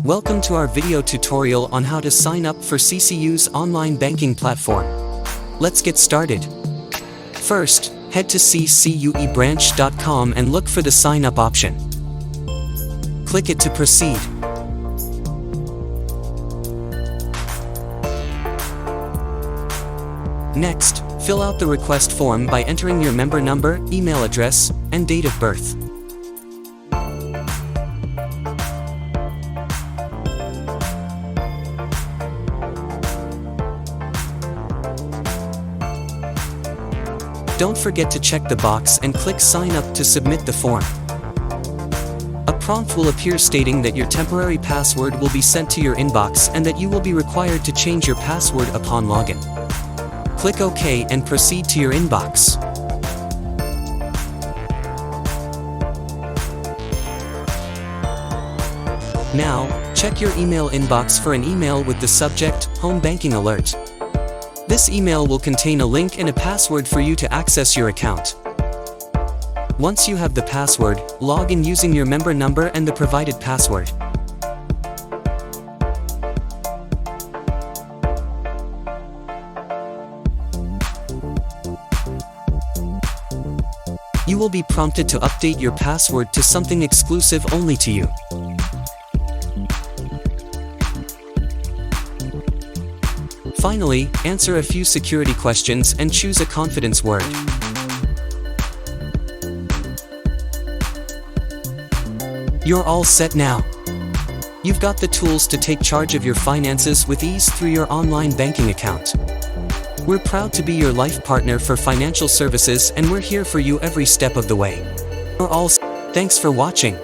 Welcome to our video tutorial on how to sign up for CCU's online banking platform. Let's get started. First, head to ccuebranch.com and look for the sign up option. Click it to proceed. Next, fill out the request form by entering your member number, email address, and date of birth. Don't forget to check the box and click Sign Up to submit the form. A prompt will appear stating that your temporary password will be sent to your inbox and that you will be required to change your password upon login. Click OK and proceed to your inbox. Now, check your email inbox for an email with the subject, Home Banking Alert. This email will contain a link and a password for you to access your account. Once you have the password, log in using your member number and the provided password. You will be prompted to update your password to something exclusive only to you. Finally, answer a few security questions and choose a confidence word. You're all set now. You've got the tools to take charge of your finances with ease through your online banking account. We're proud to be your life partner for financial services, and we're here for you every step of the way. Thanks for watching.